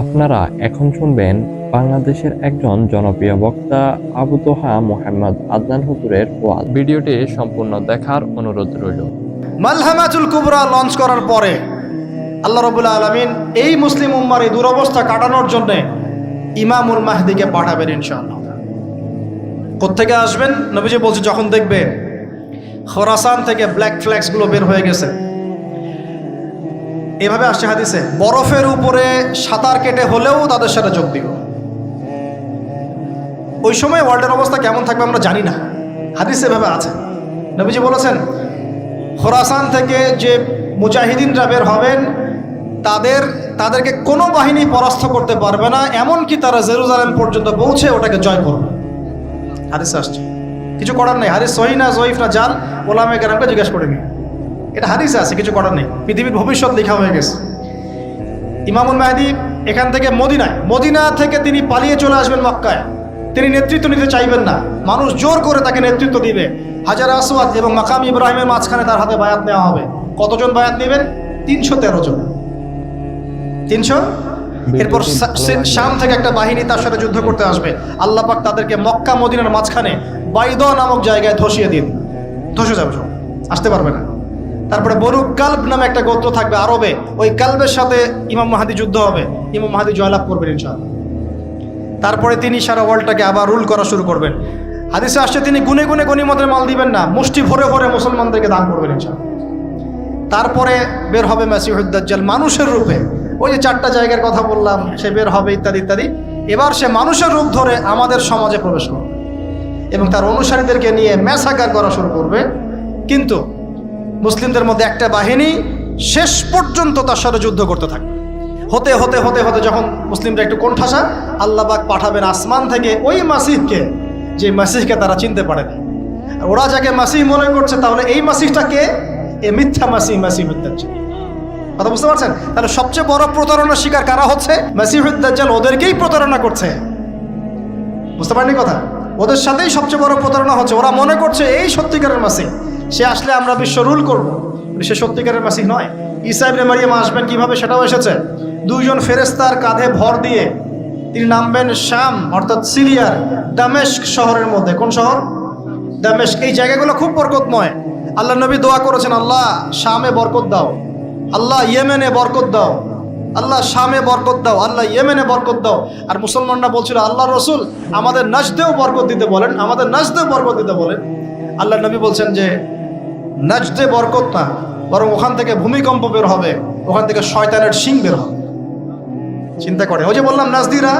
আপনারা এখন শুনবেন বাংলাদেশের একজন জনপ্রিয় বক্তা আবু তোহা মোহাম্মদ আদনান হুজুরের ওয়াজ। ভিডিওটি সম্পূর্ণ দেখার অনুরোধ রইল। মালহামাতুল কুবরা লঞ্চ করার পরে আল্লাহ রাব্বুল আলামিন এই মুসলিম উম্মার এই দুরবস্থা কাটানোর জন্য ইমামুল মাহদিকে পাঠাবেন ইনশাআল্লাহ। কোত্থেকে আসবেন? নবীজি বলছে যখন দেখবে খোরাসান থেকে ব্ল্যাক ফ্ল্যাক্স গুলো বের হয়ে গেছে, এভাবে আসছে হাদিসে, বরফের উপরে সাঁতার কেটে হলেও তাদের সাথে যোগ দিব। ওই সময় ওয়ার্ল্ডের অবস্থা কেমন থাকবে আমরা জানি না, হাদিসে এভাবে আছে। নবীজি বলেছেন খোরাসান থেকে যে মুজাহিদিনরা বের হবেন তাদেরকে কোনো বাহিনী পরাস্ত করতে পারবে না, এমনকি তারা জেরুজালেম পর্যন্ত পৌঁছে ওটাকে জয় করবে। হাদিসে আসছে, কিছু করার নেই। হাদিস সহিহ না জয়ীফ না জাল, ওলামায়ে কেরামকে জিজ্ঞেস করে নি, এটা হাদিসে আছে, কিছু করার নেই। পৃথিবীর ভবিষ্যৎ লেখা হয়ে গেছে। ইমামুল মাহদী এখান থেকে মদিনা থেকে তিনি পালিয়ে চলে আসবেন মক্কায়। তিনি নেতৃত্ব নিতে চাইবেন না, মানুষ জোর করে তাকে নেতৃত্ব দিবে। হাজার আসওয়াদ এবং মাকাম ইব্রাহিমের মাঝখানে তার হাতে বায়াত নেওয়া হবে। কতজন বায়াত নেবেন? 313 জন। 300। এরপর শাম থেকে একটা বাহিনী তার সাথে যুদ্ধ করতে আসবে। আল্লাহ পাক তাদেরকে মক্কা মদিনার মাঝখানে বাইদা নামক জায়গায় ধসিয়ে দিন, ধসে যাবে, আসতে পারবে না। তারপরে বনু কালব নামে একটা গোত্র থাকবে আরবে, ওই কালবের সাথে ইমাম মাহদী যুদ্ধ হবে, ইমাম মাহদী জয়লাভ করবেন ইনশাআল্লাহ। তারপরে তিনি সারা ওয়ার্ল্ডটাকে আবার রুল করা শুরু করবেন। হাদিসে আসছে তিনি গুনে গুনে গনিমতের মাল দিবেন না, মুষ্টি ভরে ভরে মুসলমানদেরকে দান করবেন ইনশাআল্লাহ। তারপরে বের হবে মাসিহুদ দাজ্জাল মানুষের রূপে, ওই যে 4টা জায়গার কথা বললাম, সে বের হবে ইত্যাদি ইত্যাদি। এবার সে মানুষের রূপ ধরে আমাদের সমাজে প্রবেশ করবে এবং তার অনুসারীদেরকে নিয়ে ম্যাসাকার করা শুরু করবে। কিন্তু মুসলিমদের মধ্যে একটা বাহিনী শেষ পর্যন্ত তার সাথে যুদ্ধ করতে থাকবে। হতে হতে হতে হতে যখন মুসলিমরা একটু কোণঠাসা, আল্লাহ পাক পাঠাবেন আসমান থেকে ওই মাসিহকে, যে মাসিহকে তারা চিনতে পারেনি। ওরা যাকে মাসিহ মনে করছে, তাহলে এই মাসিহটা কে? এ মিথ্যা মাসিহুদ দাজ্জাল। কথা বুঝতে পারছেন? তাহলে সবচেয়ে বড় প্রতারণার শিকার কারা হচ্ছে? মাসিহুদ দাজ্জাল ওদেরকেই প্রতারণা করছে। বুঝতে পারেননি কথা? ওদের সাথেই সবচেয়ে বড় প্রতারণা হচ্ছে। ওরা মনে করছে এই সত্যিকারের মাসিহ, সে আসলে আমরা বিশ্ব রুল করব। সে সত্যিকারের মাসিহ নয়। ঈসা ইবনে মারিয়াম আসবেন কিভাবে সেটাও এসেছে। 2 জন ফেরেশতার কাঁধে ভর দিয়ে তিনি নামবেন শাম অর্থাৎ সিরিয়ার দামেস্ক শহরের মধ্যে। কোন শহর? দামেস্ক। এই জায়গাগুলো খুব বরকতময়। আল্লাহ নবী দোয়া করেছেন, আল্লাহ শামে বরকত দাও, আল্লাহ ইয়েমেনে বরকত দাও, আল্লাহ শামে বরকত দাও, আল্লাহ ইয়েমেনে বরকত দাও। আর মুসলমানরা বলছিল, আল্লাহ রসুল আমাদের নাজদেও বরকত দিতে বলেন, আমাদের নাজদেও বরকত দিতে বলেন। আল্লাহ নবী বলছেন যে নাজদে বরকত না, বরং ওখান থেকে ভূমিকম্প বের হবে, ওখান থেকে শয়তানের শিং বের হবে। চিন্তা করে, ওই যে বললাম নাজদিরা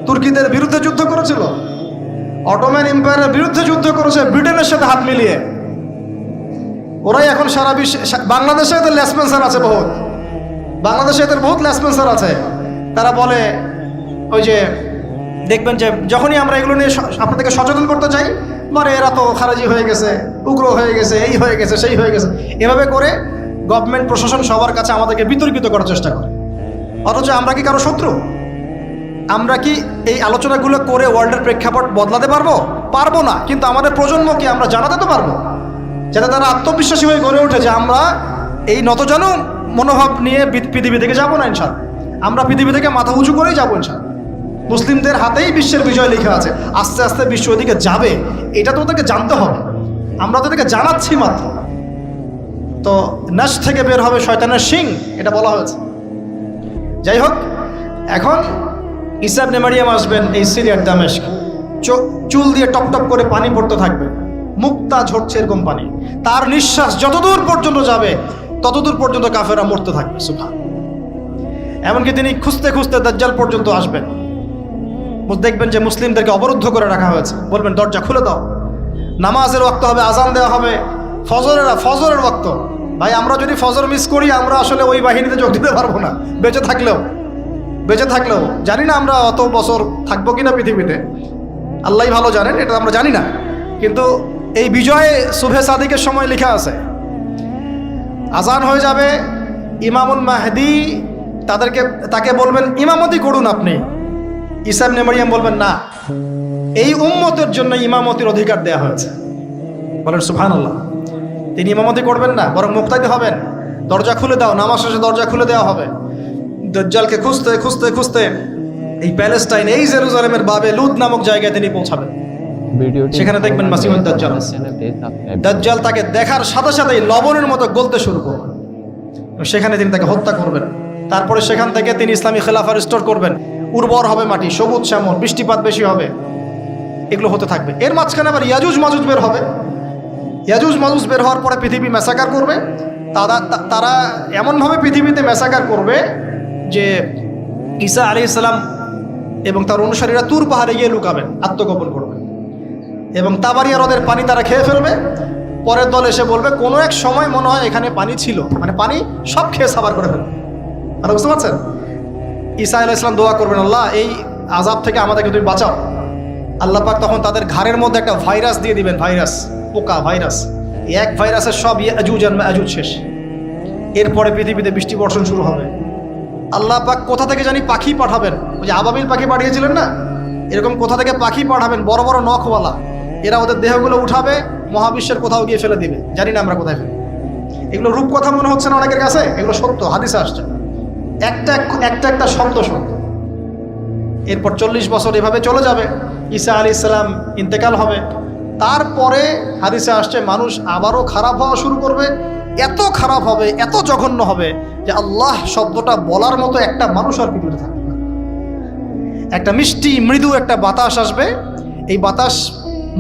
তুর্কিদের বিরুদ্ধে যুদ্ধ করেছিল, অটোম্যান এম্পায়ারের বিরুদ্ধে যুদ্ধ করেছে ব্রিটেনের সাথে হাত মিলিয়ে। ওরাই এখন সারা বিশ্বে, বাংলাদেশে এদের লেসপেন্সার আছে বহুত, বাংলাদেশে এদের বহুত লেসপেন্সার আছে। তারা বলে, ওই যে দেখবেন যে যখনই আমরা এগুলো নিয়ে আপনাদেরকে সচেতন করতে চাই, মানে এরা তো খারাজি হয়ে গেছে, উগ্র হয়ে গেছে, এই হয়ে গেছে, সেই হয়ে গেছে, এভাবে করে গভর্নমেন্ট প্রশাসন সবার কাছে আমাদেরকে বিতর্কিত করার চেষ্টা করে। অথচ আমরা কি কারো শত্রু? আমরা কি এই আলোচনাগুলো করে ওয়ার্ল্ডের প্রেক্ষাপট বদলাতে পারবো? পারবো না। কিন্তু আমাদের প্রজন্মকে আমরা জানাতে তো পারবো, যাতে তারা আত্মবিশ্বাসী হয়ে গড়ে ওঠে যে আমরা এই নতজানু মনোভাব নিয়ে পৃথিবী থেকে যাবো না ইনশাআল্লাহ। আমরা পৃথিবী থেকে মাথা উঁচু করেই যাবো ইনশাআল্লাহ। মুসলিমদের হাতেই বিশ্বের বিজয় লেখা আছে, আস্তে আস্তে বিশ্ব ওদিকে যাবে, এটা তো ওদেরকে জানতে হবে। আমরা তো ওদেরকে জানাচ্ছি মাত্র। তো নাশ থেকে বের হবে শয়তানের শিং, এটা বলা হয়েছে। যাই হোক, এখন ঈসা ইবনে মারিয়াম আসবেন এই সিরিয়ার দামেস্ক, চুল দিয়ে টপ টপ করে পানি পড়তে থাকবে, মুক্তা ঝরছে এরকম পানি। তার নিঃশ্বাস যতদূর পর্যন্ত যাবে ততদূর পর্যন্ত কাফেররা মরতে থাকবে। সুবহান। এমনকি তিনি খুঁজতে খুঁজতে দাজ্জাল পর্যন্ত আসবেন। দেখবেন যে মুসলিমদেরকে অবরুদ্ধ করে রাখা হয়েছে, বলবেন দরজা খুলে দাও, নামাজের ওয়াক্ত হবে, আজান দেওয়া হবে, ফজরের ওয়াক্ত। ভাই আমরা যদি ফজর মিস করি, আমরা আসলে ওই বাহিনীতে যোগ দিতে পারবো না, বেঁচে থাকলেও জানি না আমরা অত বছর থাকবো কিনা পৃথিবীতে, আল্লাহই ভালো জানেন, এটা আমরা জানি না। কিন্তু এই বিজয়ে সুবহে সাদিকের সময় লেখা আছে, আজান হয়ে যাবে, ইমামুল মাহদী তাকে বলবেন ইমামতি করুন আপনি। ঈসা ইবনে মারিয়াম বলবেন না, এই উম্মতের জন্য ইমামতির অধিকার দেয়া হয়েছে। বলেন সুবহানাল্লাহ। তিনি ইমামতি করবেন না, বরং মুক্তাদি হবেন। দরজা খুলে দাও, নামাজ শেষে দরজা খুলে দেওয়া হবে। দাজ্জালকে খুঁজতে খুঁজতে খুঁজতে এই প্যালেস্টাইন, এই জেরুজালেমের বাবে লুদ নামক জায়গায় তিনি পৌঁছাবেন। ভিডিওটি সেখানে দেখবেন মাসিহুদ দাজ্জাল আছে। দাজ্জাল তাকে দেখার সাথে সাথেই লবণের মতো গলতে শুরু করবেন। সেখানে তিনি তাকে হত্যা করবেন। তারপরে সেখান থেকে তিনি ইসলামী খেলাফা রিস্টোর করবেন। উর্বর হবে মাটি, সবুজ শ্যামল, বৃষ্টিপাত বেশি হবে, এগুলো হতে থাকবে। এর মাঝখানে আবার ইয়াজুজ মাজুজ বের হবে। ইয়াজুজ মাজুজ বের হওয়ার পরে পৃথিবী ম্যাসাকার করবে। তারা এমনভাবে পৃথিবীতে ম্যাসাকার করবে যে ঈসা আলাইহিস সালাম এবং তার অনুসারীরা তুর পাহাড়ে গিয়ে লুকাবেন, আত্মগোপন করবেন, এবং তাবারিয়া হ্রদের পানি তারা খেয়ে ফেলবে। পরের দল এসে বলবে কোনো এক সময় মনে হয় এখানে পানি ছিল, মানে পানি সব খেয়ে সাবার করে ফেলবে। মানে বুঝতে পারছেন? ঈসা আলাইহিস সালাম দোয়া করবেন, আল্লাহ এই আযাব থেকে আমাদেরকে তুমি বাঁচাও। আল্লাহ পাক তখন তাদের ঘাড়ের মধ্যে একটা ভাইরাস দিয়ে দিবেন, ভাইরাস, পোকা ভাইরাস। এক ভাইরাসের সব ইয়াজুজ আর মাজুজ শেষ। এরপরে পৃথিবীতে বৃষ্টি বর্ষণ শুরু হবে। আল্লাহ পাক কোথা থেকে জানি পাখি পাঠাবেন, ওই যে আবাবিল পাখি পাঠিয়েছিলেন না, এরকম কোথা থেকে পাখি পাঠাবেন বড় বড় নখওয়ালা। এরা ওদের দেহগুলো উঠাবে, মহাবিশ্বের কোথাও গিয়ে ফেলে দিবে, জানি না আমরা কোথায় ফেলে। এগুলো রূপকথা মনে হচ্ছে না অনেকের কাছে, এগুলো সত্য, হাদিসে আসছে। একটা শব্দ সত্য। এরপর 40 বছর এভাবে চলে যাবে। ঈসা আলাইহিস সালাম ইন্তেকাল হবে। তারপরে হাদিসে আসছে মানুষ আবারও খারাপ হওয়া শুরু করবে। এত খারাপ হবে, এত জঘন্য হবে যে আল্লাহ শব্দটা বলার মতো একটা মানুষ আর পৃথিবীতে থাকবে না। একটা মিষ্টি মৃদু একটা বাতাস আসবে। এই বাতাস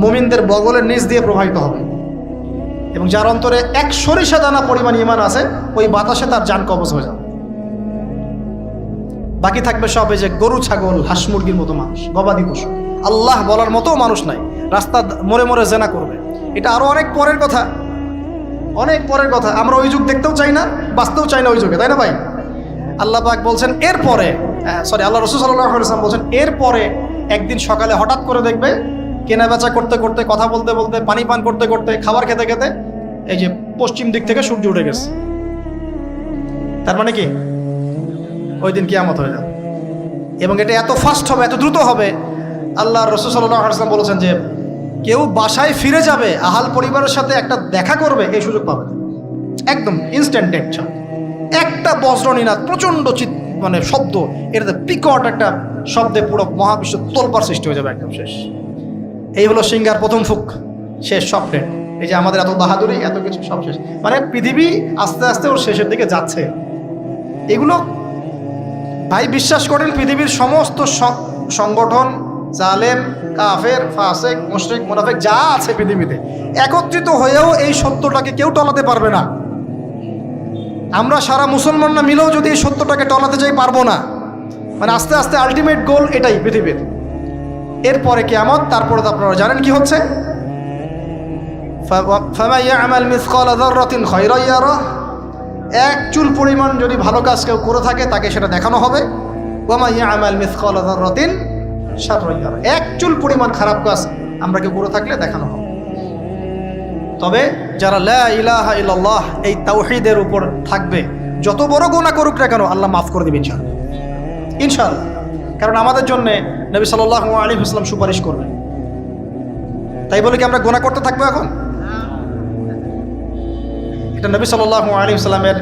মুমিনদের বগলের নিচ দিয়ে প্রবাহিত হবে, এবং যার অন্তরে এক সরিষা দানা পরিমাণ ঈমান আছে, ওই বাতাসে তার জান কবজ হয়ে যাবে। বাকি থাকবে সব এই যে গরু, ছাগল, হাঁস মুরগির মতো মানুষ, গবাদি পশু। আল্লাহ বলার মতো মানুষ নাই। রাস্তা মোড়ে মোড়ে জেনা করবে। এটা আরো অনেক পরের কথা, অনেক পরের কথা। আমরা ওই যুগ দেখতেও চাই না, বাঁচতেও চাই না ওই যুগে, তাই না ভাই? আল্লাহ পাক বলছেন এরপরে, আল্লাহ রাসূল সাল্লাল্লাহু আলাইহি ওয়াসাল্লাম বলছেন এরপরে একদিন সকালে হঠাৎ করে দেখবে কেনা বেচা করতে করতে, কথা বলতে বলতে, পানি পান করতে করতে, খাবার খেতে খেতে এই যে পশ্চিম দিক থেকে সূর্য উঠে গেছে। তার মানে কি ওই দিন কিয়ামত হয়ে যাবে। এবং এটা এত ফাস্ট হবে, এত দ্রুত হবে। আল্লাহ রাসূল সাল্লাল্লাহু আলাইহি ওয়াসাল্লাম বলেছেন যে কেউ বাসায় ফিরে যাবে, আহাল পরিবারের সাথে একটা দেখা করবে, এই সুযোগ পাবে না। একদম ইনস্ট্যান্ট ডেট। একটা বজ্রনীনাদ, প্রচণ্ড মানে শব্দ, এটাতে বিকট একটা শব্দে পুরো মহাবিশ্ব তোলপাড় সৃষ্টি হয়ে যাবে, একদম শেষ। এই হলো সিঙ্গার প্রথম ফুক, শেষ, সব ডেট। এই যে আমাদের এত বাহাদুরি, এত কিছু সব শেষ। মানে পৃথিবী আস্তে আস্তে ওর শেষের দিকে যাচ্ছে। এগুলো ভাই বিশ্বাস করেন, পৃথিবীর সমস্ত সংগঠন, জালেম, কাফের, ফাসেক, মুশরিক, মুনাফিক যা আছে পৃথিবীতে, একত্রিত হয়েও এই সত্যটাকে কেউ টলাতে পারবে না। আমরা সারা মুসলমানরা মিলেও যদি এই সত্যটাকে টলাতে যাই, পারবো না। মানে আস্তে আস্তে আলটিমেট গোল এটাই পৃথিবীর। এরপরে কিয়ামত, তারপরে তো আপনারা জানেন কি হচ্ছে। ফামান ইয়া'মাল মিসকালা যাররাতিন খায়রান ইয়ারাহ, এক চুল পরিমাণ যদি ভালো কাজ কেউ করে থাকে তাকে সেটা দেখানো হবে। ওয়া মান ইয়া'মাল মিসকালা যাররাতিন শাররান ইয়ারাহ, এক চুল পরিমাণ খারাপ কাজ আমরা কেউ করে থাকলে দেখানো হবে। তবে যারা লা ইলাহা ইল্লাল্লাহ এই তাওহীদের উপর থাকবে, যত বড় গুনাহ করুক না কেন আল্লাহ মাফ করে দিবেন ইনশাআল্লাহ, ইনশাআল্লাহ। কারণ আমাদের জন্য নবী সাল্লাল্লাহু আলাইহি ওয়াসাল্লাম সুপারিশ করবেন। তাই বলে কি আমরা গুনাহ করতে থাকবো এখন? এটা নবী সাল্লাল্লাহু আলাইহি ওয়াসাল্লামের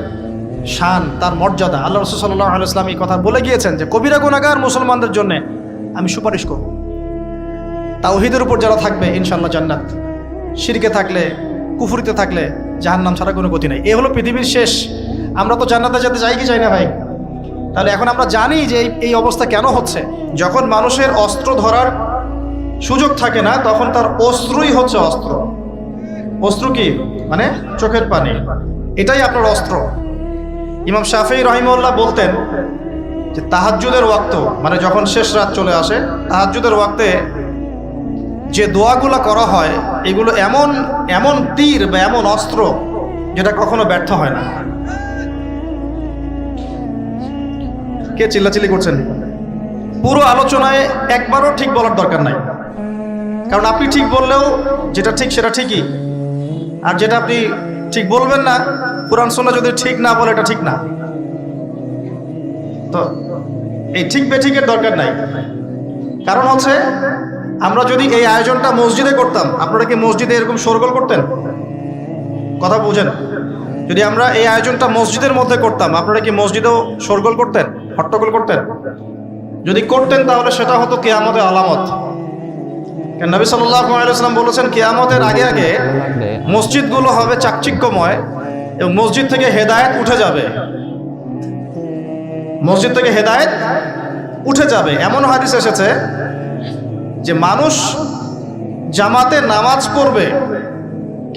শান, তার মর্যাদা। আল্লাহ রাসূল সাল্লাল্লাহু আলাইহি ওয়াসাল্লাম এই কথা বলে গিয়েছেন যে কবিরা গুনাহগার মুসলমানদের জন্য আমি সুপারিশ করব। তাওহীদের উপর যারা থাকবে ইনশাআল্লাহ জান্নাত, শিরকে থাকলে, কুফরিতে থাকলে জাহান্নাম ছাড়া কোনো গতি নাই। এ হলো পৃথিবীর শেষ। আমরা তো জান্নাতে যেতে চাই কি চাই না ভাই? তাহলে এখন আমরা জানি যে এই অবস্থা কেন হচ্ছে। যখন মানুষের অস্ত্র ধরার সুযোগ থাকে না, তখন তার অস্ত্রই হচ্ছে অস্ত্র। অস্ত্র কি? মানে চোখের পানি, এটাই আপনার অস্ত্র। ইমাম শাফিঈ রাহিমাহুল্লাহ বলতেন যে তাহাজ্জুদের ওয়াক্ত, মানে যখন শেষ রাত চলে আসে, তাহাজ্জুদের ওয়াক্তে যে দোয়াগুলো করা হয় এগুলো এমন এমন তীর বা এমন অস্ত্র যেটা কখনো ব্যর্থ হয় না। কে চিল্লাচিল্লি করছেন? পুরো আলোচনায় একবারও ঠিক বলার দরকার নাই, কারণ আপনি ঠিক বললেও যেটা ঠিক সেটা ঠিকই, আর যেটা আপনি ঠিক বলবেন না, কুরআন সুন্নাহ যদি ঠিক না বলে এটা ঠিক না। তো এই ঠিক বেঠিকের দরকার নাই। কারণ হচ্ছে আমরা যদি এই আয়োজনটা মসজিদে করতাম, আপনারা কি মসজিদে এরকম শোরগোল করতেন? কথা বুঝেন? যদি আমরা এই আয়োজনটা মসজিদের মধ্যে করতাম, আপনারা কি মসজিদেও শোরগোল করতেন? হট্টগোল করতেন? যদি করতেন তাহলে সেটা হতো কিয়ামতের আলামত। কারণ নবী সাল্লাল্লাহু আলাইহি ওয়াসাল্লাম বলেছেন কিয়ামতের আগে আগে মসজিদগুলো হবে চাকচিক্যময় এবং মসজিদ থেকে হেদায়েত উঠে যাবে। মসজিদ থেকে হেদায়েত উঠে যাবে। এমন হাদিস এসেছে যে মানুষ জামাতে নামাজ পড়বে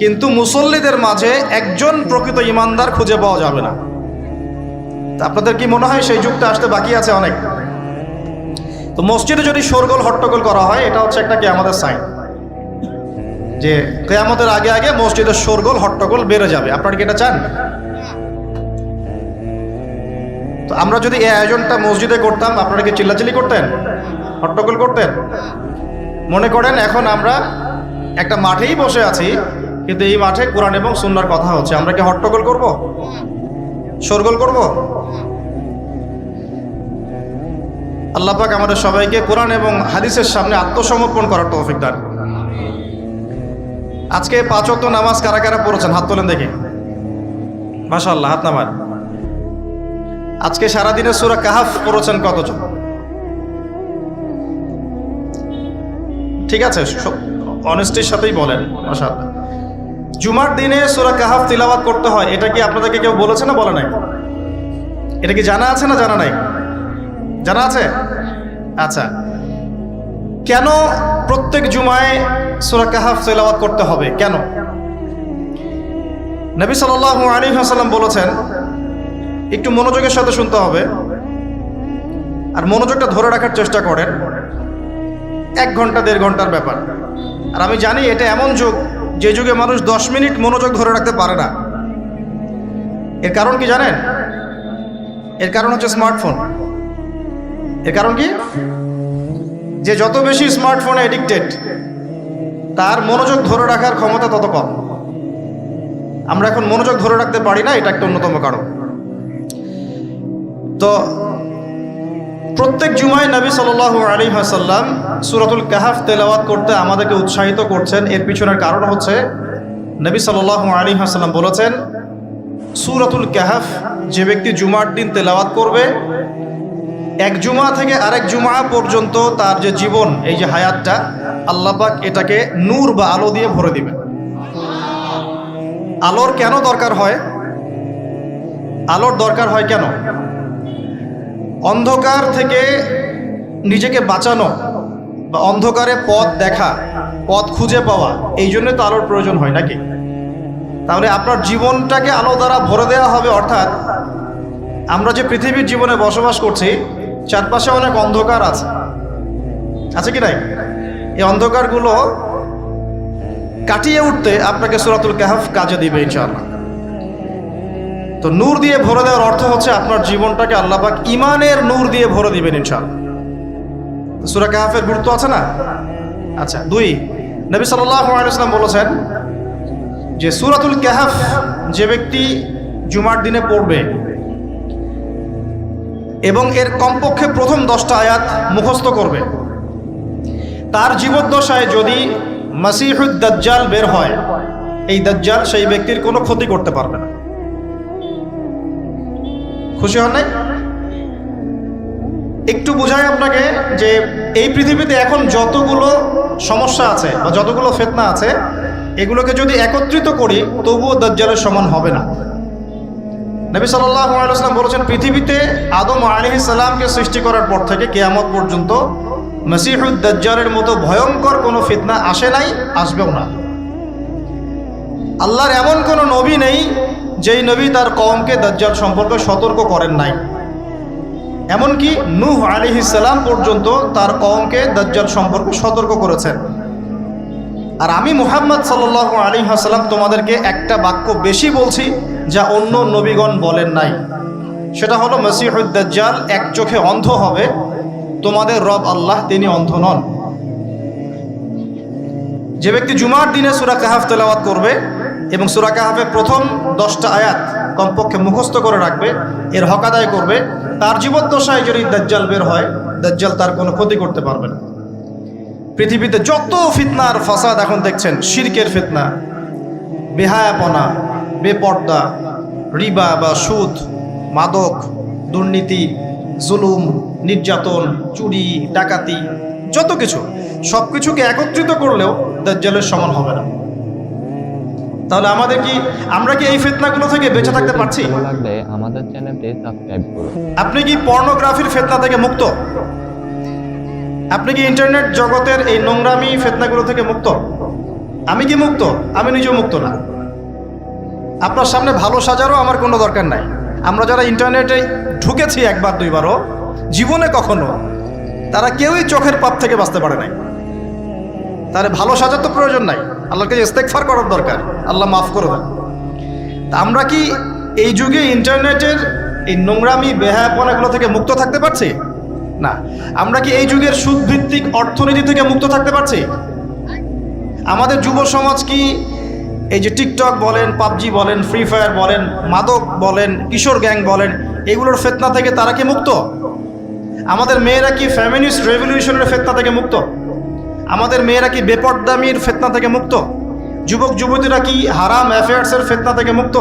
কিন্তু মুসল্লিদের মাঝে একজন প্রকৃত ইমানদার খুঁজে পাওয়া যাবে না। তা আপনাদের কি মনে হয় সেই যুগটা আসতে বাকি আছে অনেক? তো মসজিদে যদি শোরগোল হট্টগোল করা হয়, এটা হচ্ছে একটা কিয়ামতের সাইন যে কিয়ামতের আগে আগে মসজিদের শোরগোল হট্টগোল বেড়ে যাবে। আপনারা কি এটা চান? তো আমরা যদি এই আয়োজনটা মসজিদে করতাম, আপনারা কি চিল্লাচিল্লি করতেন, হট্টগোল করতেন? মনে করেন এখন আমরা একটা মাঠেই বসে আছি, কিন্তু এই মাঠে কোরআন এবং সুন্নাহর কথা হচ্ছে, আমরা কি হট্টগোল করব, শোরগোল করব? আল্লাহ পাক আমাদের সবাইকে কোরআন এবং হাদিসের সামনে আত্মসমর্পণ করার তৌফিক দান। আজকে 5 ওয়াক্ত নামাজ কারা কারা পড়েছেন হাত তোলেন দেখি। মাশাআল্লাহ, হাত নামান। আজকে সারাদিনে সূরা কাহাফ পড়েছেন কতজন? ঠিক আছে, অনেস্টির সাথেই বলেন। মাশাআল্লাহ। জুমার দিনে সূরা কাহাফ তিলাওয়াত করতে হয়, এটা কি আপনাদেরকে কেউ বলেছে না বলে নাই? এটা কি জানা আছে না জানা নাই? জানা আছে? আচ্ছা, কেন প্রত্যেক জুমায় সূরা কাহাফ তিলাওয়াত করতে হবে? কেন? নবী সাল্লাল্লাহু আলাইহি ওয়াসাল্লাম বলেছেন, একটু মনোযোগের সাথে শুনতে হবে আর মনোযোগটা ধরে রাখার চেষ্টা করেন। 1 ঘন্টা 1.5 ঘন্টার ব্যাপার। আর আমি জানি এটা এমন যুগ যে যুগে মানুষ 10 মিনিট মনোযোগ ধরে রাখতে পারে না। এর কারণ কি জানেন? এর কারণ হচ্ছে স্মার্টফোন। এর কারণ কি? যে যত বেশি স্মার্টফোনে এডিক্টেড, তার মনোযোগ ধরে রাখার ক্ষমতা তত কম। আমরা এখন মনোযোগ ধরে রাখতে পারি না, এটা একটা অন্যতম কারণ। তো প্রত্যেক জুমায় নবী সাল্লাল্লাহু আলাইহি ওয়াসাল্লাম সূরাতুল কাহাফ তেলাওয়াত করতে আমাদেরকে উৎসাহিত করছেন। এর পিছনের কারণ হচ্ছে নবী সাল্লাল্লাহু আলাইহি ওয়াসাল্লাম বলেছেন, সূরাতুল কাহাফ যে ব্যক্তি জুমার দিন তেলাওয়াত করবে, এক জুমা থেকে আরেক জুমা পর্যন্ত তার যে জীবন, এই যে হায়াতটা, আল্লাহ পাক এটাকে নূর বা আলো দিয়ে ভরে দিবেন। আলোর কেন দরকার হয়? আলোর দরকার হয় কেন? অন্ধকার থেকে নিজেকে বাঁচানো বা অন্ধকারে পথ দেখা, পথ খুঁজে পাওয়া, এই জন্য তো আলোর প্রয়োজন হয় নাকি? তাহলে আপনার জীবনটাকে আলো দ্বারা ভরে দেওয়া হবে। অর্থাৎ আমরা যে পৃথিবীর জীবনে বসবাস করছি, চারপাশে অনেক অন্ধকার আছে কি নাই? এই অন্ধকারগুলো কাটিয়ে উঠতে আপনাকে সূরাতুল কাহাফ কাজে দিবে ইনশাআল্লাহ। তো নূর দিয়ে ভরে দেওয়ার অর্থ হচ্ছে আপনার জীবনটাকে আল্লাহ পাক ঈমানের নূর দিয়ে ভরে দিবেন ইনশাআল্লাহ। সূরা কাহাফের গুরুত্ব আছে না? আচ্ছা, 2, নবী সাল্লাল্লাহু আলাইহি ওয়াসাল্লাম বলেছেন যে সূরাতুল কাহাফ যে ব্যক্তি জুমার দিনে পড়বে এবং এর কমপক্ষে প্রথম 10টা আয়াত মুখস্থ করবে, তার জীবদ্দশায় যদি মাসিহুদ দাজ্জাল বের হয়, এই দাজ্জাল সেই ব্যক্তির কোনো ক্ষতি করতে পারবে না। খুশি হন নাই? একটু বোঝাই আপনাকে যে এই পৃথিবীতে এখন যতগুলো সমস্যা আছে বা যতগুলো ফিতনা আছে, এগুলোকে যদি একত্রিত করি তবুও দাজ্জালের সমান হবে না। নবী সাল্লাল্লাহু আলাইহি ওয়াসাল্লাম বলেছেন, পৃথিবীতে আদম আলাইহিস সালামকে সৃষ্টি করার পর থেকে কিয়ামত পর্যন্ত মাসিহুদ দাজ্জালের মতো ভয়ঙ্কর কোনো ফিতনা আসে নাই, আসবেও না। আল্লাহর এমন কোনো নবী নেই যেই নবী তার কওমকে দাজ্জাল সম্পর্কে সতর্ক করেন নাই। এমনকি নূহ আলাইহিস সালাম পর্যন্ত তার কওমকে দাজ্জাল সম্পর্কে সতর্ক করেছেন। আর আমি মুহাম্মদ সাল্লাল্লাহু আলাইহি ওয়াসাল্লাম তোমাদেরকে একটা বাক্য বেশি বলছি যা অন্য নবীগণ বলেন নাই, সেটা হলো মাসিহুদ দাজ্জাল এক চোখে অন্ধ হবে, তোমাদের রব আল্লাহ তিনি অন্ধ নন। যে ব্যক্তি জুমার দিনে সূরা কাহাফ তেলাওয়াত করবে এবং সূরা কাহাফের প্রথম 10টা আয়াত কমপক্ষে মুখস্থ করে রাখবে, এর হক আদায় করবে, তার জীবদ্দশায় যদি দাজ্জাল বের হয়, দাজ্জাল তার কোনো ক্ষতি করতে পারবে না। পৃথিবীতে যত ফিতনার ফাসাদ এখন দেখছেন, শিরকের ফিতনা, বেহায়াপনা, বেপর্দা, রিবা বা সুদ, মাদক, দুর্নীতি, জুলুম, নির্যাতন, চুরি, ডাকাতি, যত কিছু সব কিছুকে একত্রিত করলেও দাজ্জালের সমান হবে না। তাহলে আমরা কি এই ফিতনাগুলো থেকে বেঁচে থাকতে পারছি? ভালো লাগলে আমাদের চ্যানেলটি সাবস্ক্রাইব করুন। আপনি কি পর্নোগ্রাফির ফিতনা থেকে মুক্ত? আপনি কি ইন্টারনেট জগতের এই নোংরামি ফিতনাগুলো থেকে মুক্ত? আমি কি মুক্ত? আমি নিজেও মুক্ত না। আপনার সামনে ভালো সাজারও আমার কোনো দরকার নাই। আমরা যারা ইন্টারনেটে ঢুকেছি একবার দুইবারও, জীবনে কখনো তারা কেউই চোখের পাপ থেকে বাঁচতে পারে নাই। তাহলে ভালো সাজার তো প্রয়োজন নাই, আল্লাহকে ইস্তেগফার করার দরকার, আল্লাহ মাফ করে দেন। তা আমরা কি এই যুগে ইন্টারনেটের এই নোংরামি বেহায়াপনাগুলো থেকে মুক্ত থাকতে পারছি? না। আমরা কি এই যুগের সুদভিত্তিক অর্থনীতি থেকে মুক্ত থাকতে পারছি? আমাদের যুব সমাজ কি এই যে টিকটক বলেন, পাবজি বলেন, ফ্রি ফায়ার বলেন, মাদক বলেন, কিশোর গ্যাং বলেন, এগুলোর ফিতনা থেকে তারা কি মুক্ত? আমাদের মেয়েরা কি ফেমিনিস্ট রেভলিউশনের ফিতনা থেকে মুক্ত? আমাদের মেয়েরা কি বেপরদামির ফিতনা থেকে মুক্ত? যুবক যুবতীরা কি হারাম অ্যাফেয়ার্সের ফিতনা থেকে মুক্ত?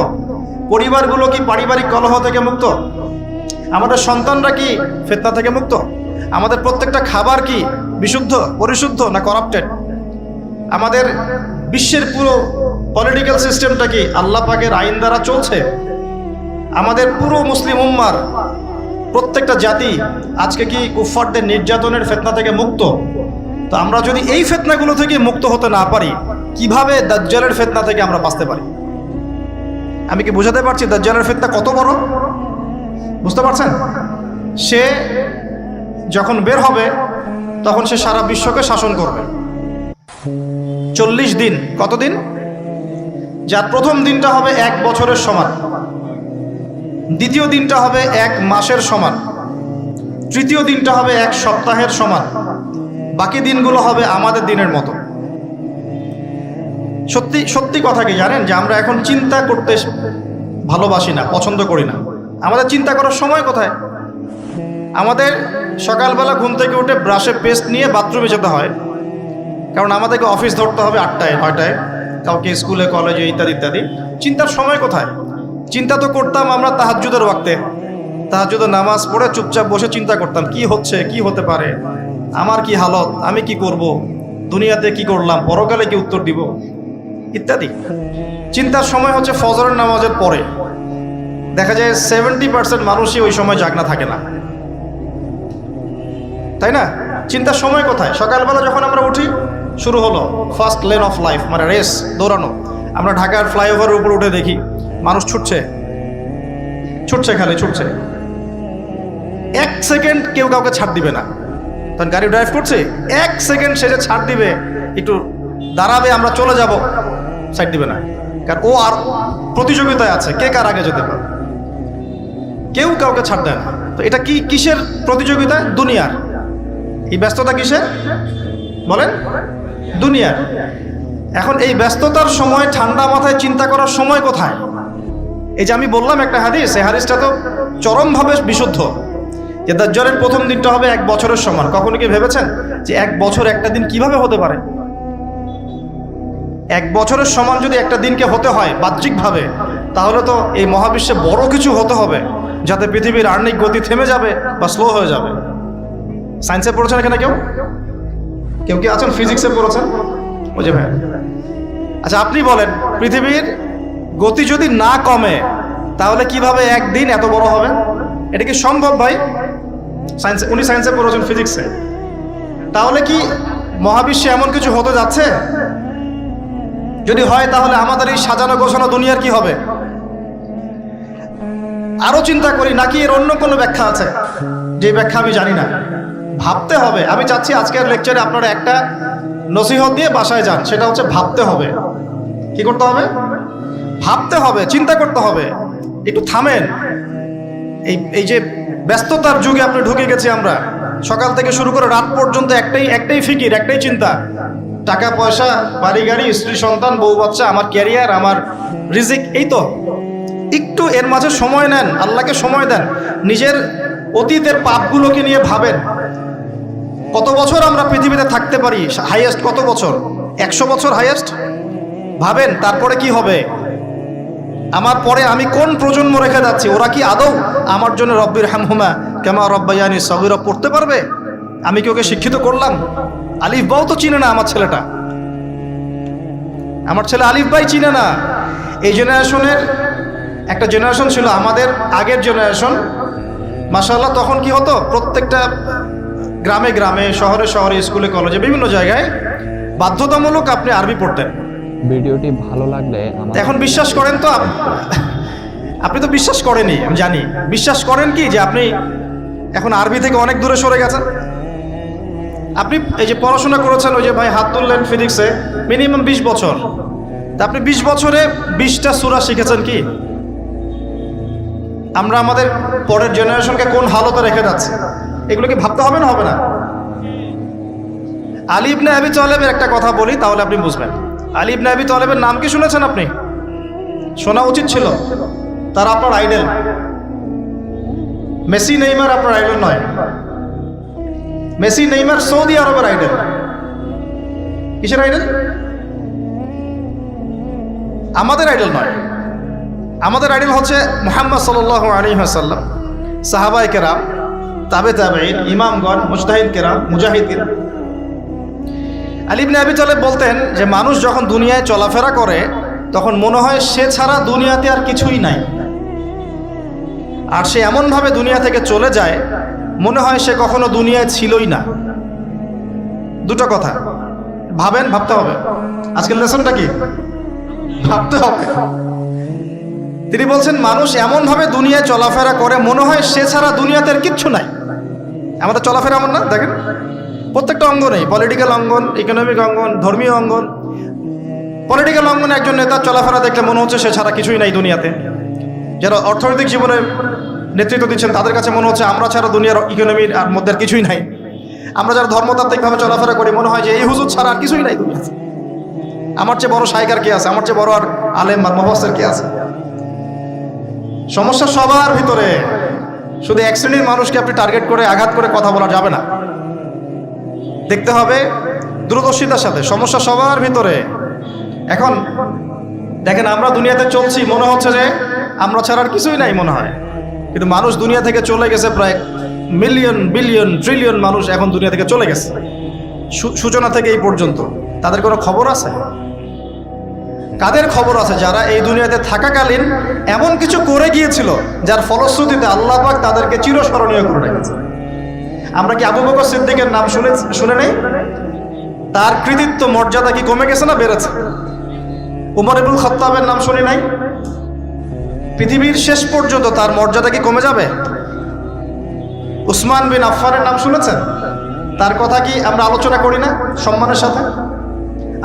পরিবারগুলো কি পারিবারিক কলহ থেকে মুক্ত? আমাদের সন্তানরা কি ফিতনা থেকে মুক্ত? আমাদের প্রত্যেকটা খাবার কি বিশুদ্ধ, পরিশুদ্ধ না করাপ্টেড? আমাদের বিশ্বের পুরো পলিটিক্যাল সিস্টেমটা কি আল্লাহ পাকের আইন দ্বারা চলছে? আমাদের পুরো মুসলিম উম্মার প্রত্যেকটা জাতি আজকে কি কুফফারদের নির্যাতনের ফিতনা থেকে মুক্ত? তো আমরা যদি এই ফিতনাগুলো থেকে মুক্ত হতে না পারি, কিভাবে দাজ্জালের ফিতনা থেকে আমরা বাঁচতে পারি? আমি কি বোঝাতে পারছি দাজ্জালের ফিতনা কত বড়? বুঝতে পারছেন? সে যখন বের হবে তখন সে সারা বিশ্বকে শাসন করবে 40 দিন। কতদিন? যার প্রথম দিনটা হবে 1 বছরের সমান, দ্বিতীয় দিনটা হবে 1 মাসের সমান, তৃতীয় দিনটা হবে 1 সপ্তাহের সমান, বাকি দিনগুলো হবে আমাদের দিনের মতো। সত্যি সত্যি কথা কি জানেন যে আমরা এখন চিন্তা করতে ভালোবাসি না, পছন্দ করি না। আমাদের চিন্তা করার সময় কোথায়? আমাদের সকালবেলা ঘুম থেকে উঠে ব্রাশে পেস্ট নিয়ে বাথরুমে যেতে হয়, কারণ আমাদেরকে অফিস ধরতে হবে 8টায় 9টায়, কাউকে স্কুলে কলেজে ইত্যাদি ইত্যাদি। চিন্তার সময় কোথায়? চিন্তা তো করতাম আমরা তাহাজ্জুদের ওয়াক্তে, তাহাজ্জুদের নামাজ পড়ে চুপচাপ বসে চিন্তা করতাম কি হচ্ছে, কি হতে পারে, আমার কি হালত, আমি কি করব, দুনিয়াতে কি করলাম, পরকালে কি উত্তর দিব ইত্যাদি। চিন্তার সময় হচ্ছে ফজরের নামাজের পরে। দেখা যায় 70% মানুষই ওই সময় জাগনা থাকে না, তাই না? চিন্তার সময় কোথায়? সকালবেলা যখন আমরা উঠি শুরু হলো ফার্স্ট লেন অফ লাইফ, মানে রেস, দৌড়ানো। আমরা ঢাকার ফ্লাইওভারের উপর উঠে দেখি মানুষ ছুটছে, খালি ছুটছে। 1 সেকেন্ড কেউ কাউকে ছাড় দিবে না। তখন গাড়ি ড্রাইভ করছে, 1 সেকেন্ড সে যে ছাড় দিবে, একটু দাঁড়াবে, আমরা চলে যাব, সাইড দিবে না, কারণ ও আর প্রতিযোগিতায় আছে কে কার আগে যেতে পারে। কেউ কাউকে ছাড় দেয় না। তো এটা কি কিসের প্রতিযোগিতা? দুনিয়ার। এই ব্যস্ততা কিসের বলেন? দুনিয়ার। এখন এই ব্যস্ততার সময় ঠান্ডা মাথায় চিন্তা করার সময় কোথায়? এই যে আমি বললাম একটা হাদিস, এই হাদিসটা তো চরমভাবে বিশুদ্ধ, যে দাজ্জালের প্রথম দিনটা হবে 1 বছরের সমান। কখনো কি ভেবেছেন যে 1 বছর একটা দিন কিভাবে হতে পারে? 1 বছরের সমান যদি একটা দিনকে হতে হয় বাহ্যিকভাবে, তাহলে তো এই মহাবিশ্বে বড় কিছু হতে হবে, যাতে পৃথিবীর আর্নিক গতি থেমে যাবে বা স্লো হয়ে যাবে। সায়েন্সে পড়েছেন এখানে কেউ কি আছেন? ফিজিক্সে পড়েছেন? ওই যে ভাই, আচ্ছা আপনি বলেন, পৃথিবীর গতি যদি না কমে তাহলে কিভাবে একদিন এত বড় হবে? এটা কি সম্ভব ভাই? সায়েন্সে, উনি সায়েন্সে পড়েছেন, ফিজিক্সে। তাহলে কি মহাবিশ্বে এমন কিছু হতে যাচ্ছে? যদি হয় তাহলে আমাদের এই সাজানো গোছানো দুনিয়ার কি হবে? আরো চিন্তা করি নাকি এর অন্য কোনো ব্যাখ্যা আছে, যে ব্যাখ্যা আমি জানি না? ভাবতে হবে। আমি চাচ্ছি আজকের লেকচারে আপনারা একটা নসিহত দিয়ে বাসায় যান, সেটা হচ্ছে ভাবতে হবে। কি করতে হবে? ভাবতে হবে, চিন্তা করতে হবে। একটু থামেন। এই যে ব্যস্ততার যুগে আপনি ঢুকে গেছি আমরা, সকাল থেকে শুরু করে রাত পর্যন্ত একটাই ফিকির, একটাই চিন্তা, টাকা পয়সা, বাড়ি গাড়ি, স্ত্রী সন্তান, বউ বাচ্চা, আমার ক্যারিয়ার, আমার রিজিক, এই তো। একটু এর মাঝে সময় নেন, আল্লাহকে সময় দেন, নিজের অতীতের পাপগুলোকে নিয়ে ভাবেন। কত বছর আমরা পৃথিবীতে থাকতে পারি? হাইয়েস্ট কত বছর? 100 বছর হাইয়েস্ট। ভাবেন তারপরে কি হবে? আমার পরে আমি কোন প্রজন্ম রেখে যাচ্ছি, ওরা কি আদৌ আমার জন্য রব্বির হামহুমা কামা রব্বায়ানি সগীরা পড়তে পারবে? আমি কি ওকে শিক্ষিত করলাম? আলিফ বাও তো চিনে না আমার ছেলেটা, আমার ছেলে আলিফ বাই চিনে না। এই জেনারেশনের একটা জেনারেশন ছিল আমাদের আগের জেনারেশন, মাশাআল্লাহ। তখন কি হতো, প্রত্যেকটা গ্রামে গ্রামে, শহরে শহরে, স্কুলে কলেজে, বিভিন্ন জায়গায় বাধ্যতামূলক আপনি আরবি পড়তেন। ভিডিওটি ভালো লাগলে এখন বিশ্বাস করেন তো, আপনি তো বিশ্বাস করেনই, আমি জানি। বিশ্বাস করেন কি যে আপনি এখন আরবি থেকে অনেক দূরে সরে গেছেন? আপনি এই যে পড়াশোনা করেছেন, ওই যে ভাই হাত তুললেন ফিজিক্সে, মিনিমাম 20 বছর, তা আপনি 20 বছরে 20টা সূরা শিখেছেন কি? আমরা আমাদের পরের জেনারেশনকে কোন হালতে রেখে যাচ্ছি, এগুলো কি ভাবতে হবে না, হবে না? আলী ইবনে আবি তালেবের একটা কথা বলি, তাহলে আপনি বুঝবেন। আলী ইবনে আবি তালেবের নাম কি শুনেছেন আপনি? শোনা উচিত ছিল। তার আপনার আইডল। মেসি নেইমার আপনার আইডল নয়। মেসি নেইমার সৌদি আরবের আইডল। কিসের আইডল? আমাদের আইডল নয়। আমাদের আইডল হচ্ছে মুহাম্মদ সাল্লাল্লাহু আলাইহি ওয়াসাল্লাম, সাহাবায়ে কেরাম, তাবে তাবেঈন, ইমামগণ, মুজতাহিদ কেরাম, মুজাহিদিন। আলী ইবনে আবি তালেব বলতেন যে মানুষ যখন দুনিয়ায় চলাফেরা করে তখন মনে হয় সে ছাড়া দুনিয়াতে আর কিছুই নাই, আর সে এমনভাবে দুনিয়া থেকে চলে যায় মনে হয় সে কখনো দুনিয়ায় ছিলই না। দুটো কথা ভাবেন, ভাবতে হবে। আজকের লেসনটা কি? ভাবতে হবে। তিনি বলছেন মানুষ এমনভাবে দুনিয়ায় চলাফেরা করে মনে হয় সে ছাড়া দুনিয়াতে আর কিচ্ছু নাই। আমাদের চলাফেরা এমন না? দেখেন প্রত্যেকটা অঙ্গনেই, পলিটিক্যাল অঙ্গন, ইকোনমিক অঙ্গন, ধর্মীয় অঙ্গন। পলিটিক্যাল অঙ্গনে একজন নেতার চলাফেরা দেখলে মনে হচ্ছে সে ছাড়া কিছুই নাই দুনিয়াতে। যারা অর্থনৈতিক জীবনে নেতৃত্ব দিচ্ছেন তাদের কাছে মনে হচ্ছে আমরা ছাড়া দুনিয়ার ইকোনমির আর মধ্যে কিছুই নাই। আমরা যারা ধর্মতাত্ত্বিকভাবে চলাফেরা করি মনে হয় যে এই হুজুর ছাড়া আর কিছুই নাই দুনিয়াতে। আমার চেয়ে বড় শায়খার কে আছে, আমার চেয়ে বড় আর আলেম আর মুফাসসির কে আছে? সমস্যা সবার ভিতরে। শুধু এক শ্রেণীর মানুষকে আপনি টার্গেট করে আঘাত করে কথা বলা যাবে না। দেখতে হবে দূরদর্শিতার সাথে, সমস্যা সবার ভিতরে। এখন দেখেন আমরা দুনিয়াতে চলছি, মনে হচ্ছে যে আমরা ছাড়া আর কিছুই নাই মনে হয়, কিন্তু মানুষ দুনিয়া থেকে চলে গেছে। প্রায় মিলিয়ন, বিলিয়ন, ট্রিলিয়ন মানুষ এখন দুনিয়া থেকে চলে গেছে সূচনা থেকে এই পর্যন্ত। তাদের কোনো খবর আছে? কাদের খবর আছে? যারা এই দুনিয়াতে থাকাকালীন এমন কিছু করে গিয়েছিল যার ফলশ্রুতিতে আল্লাহ পাক তাদেরকে চিরস্মরণীয় করে রেখেছে। আমরা কি আবু বকর সিদ্দিকের নাম শুনে নেই? তার কৃতিত্ব মর্যাদা কি কমে গেছে না বেড়েছে? উমর ইবনুল খাত্তাবের নাম শুনি নাই? পৃথিবীর শেষ পর্যন্ত তার মর্যাদা কি কমে যাবে? উসমান বিন আফফানের নাম শুনেছেন? তার কথা কি আমরা আলোচনা করি না সম্মানের সাথে?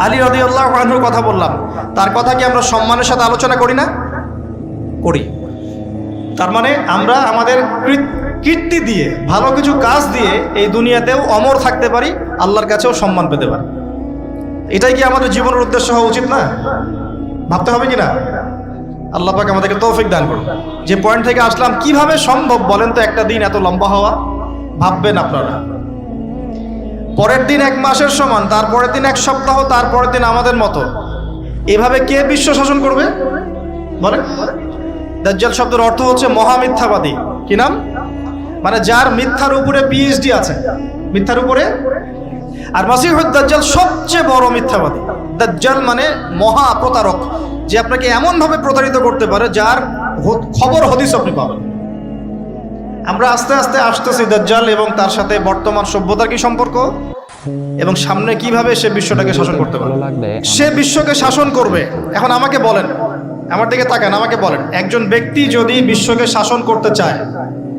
আলী রাদিয়াল্লাহু আনহুর কথা বললাম, তার কথা কি আমরা সম্মানের সাথে আলোচনা করি না? করি। তার মানে আমরা আমাদের কীর্তি দিয়ে, ভালো কিছু কাজ দিয়ে এই দুনিয়াতেও অমর থাকতে পারি, আল্লাহর কাছেও সম্মান পেতে পারি। এটাই কি আমাদের জীবনের উদ্দেশ্য হওয়া উচিত না? ভাবতে হবে কি না? আল্লাহ পাক আমাদেরকে তৌফিক দান করুন। যে পয়েন্ট থেকে আসলাম, কিভাবে সম্ভব বলেন তো একটা দিন এত লম্বা হওয়া? ভাববেন আপনারা, পরের দিন 1 মাসের সমান, তারপরের দিন 1 সপ্তাহ, তারপরের দিন আমাদের মতো। এভাবে কে বিশ্ব শাসন করবে বলেন? দাজ্জাল শব্দের অর্থ হচ্ছে মহামিথ্যাবাদী। কি নাম? মানে যার মিথ্যার উপরে পিএইচডি আছে, মিথ্যার উপরে। আর মাসিহুদ দাজ্জাল সবচেয়ে বড় মিথ্যাবাদী। দাজ্জাল মানে মহা প্রতারক, যে আপনাকে এমনভাবে প্রতারিত করতে পারে যার খবর হদিস আপনি পাবেন। আমরা আস্তে আস্তে আসতেছি দাজ্জাল এবং তার সাথে বর্তমান সভ্যতার কি সম্পর্ক, এবং সামনে কিভাবে সে বিশ্বটাকে শাসন করতে পারে। সে বিশ্বকে শাসন করবে। এখন আমাকে বলেন, আমার দিকে তাকান, আমাকে বলেন, একজন ব্যক্তি যদি বিশ্বকে শাসন করতে চায়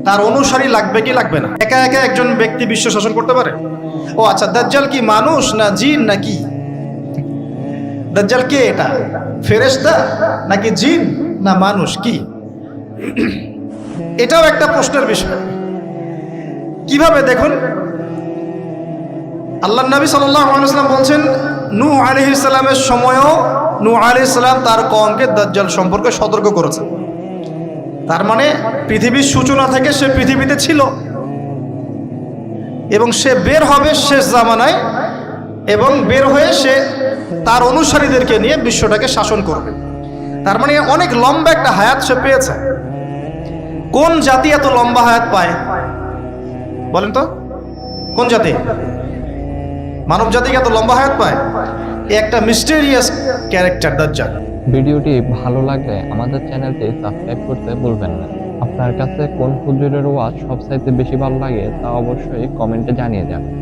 তার অনুসারী লাগবে কি লাগবে না? একা একা একজন ব্যক্তি বিশ্ব শাসন করতে পারে? ও আচ্ছা, দাজ্জাল কি মানুষ না জিন নাকি? দাজ্জাল কে? এটা ফেরেশতা নাকি জিন না মানুষ? কি? এটাও একটা প্রশ্নের বিষয়। কিভাবে? দেখুন, আল্লাহর নবী সাল্লাল্লাহু আলাইহি ওয়াসাল্লাম বলছেন নূহ আলাইহিস সালামের সময়ও নূহ আলাইহিস সালাম তার কওমকে দাজ্জাল সম্পর্কে সতর্ক করেছেন। তার মানে পৃথিবীর সূচনা থেকে সে পৃথিবীতে ছিল এবং সে বের হবে শেষ জামানায়, এবং বের হয়ে সে তার অনুসারীদেরকে নিয়ে বিশ্বটাকে শাসন করবে। তার মানে অনেক লম্বা একটা হায়াত সে পেয়েছে। কোন জাতি এত লম্বা হায়াত পায় বলেন তো? কোন জাতি মানব জাতিকে এত লম্বা হায়াত পায়? একটা মিস্টেরিয়াস ক্যারেক্টার দাজ্জাল। ভিডিওটি ভালো লাগলে আমাদের চ্যানেলটি সাবস্ক্রাইব করতে ভুলবেন না। আপনার কাছে কোন হুজুরের ওয়াজ সবচাইতে বেশি ভালো লাগে তা অবশ্যই কমেন্টে জানিয়ে যাবেন।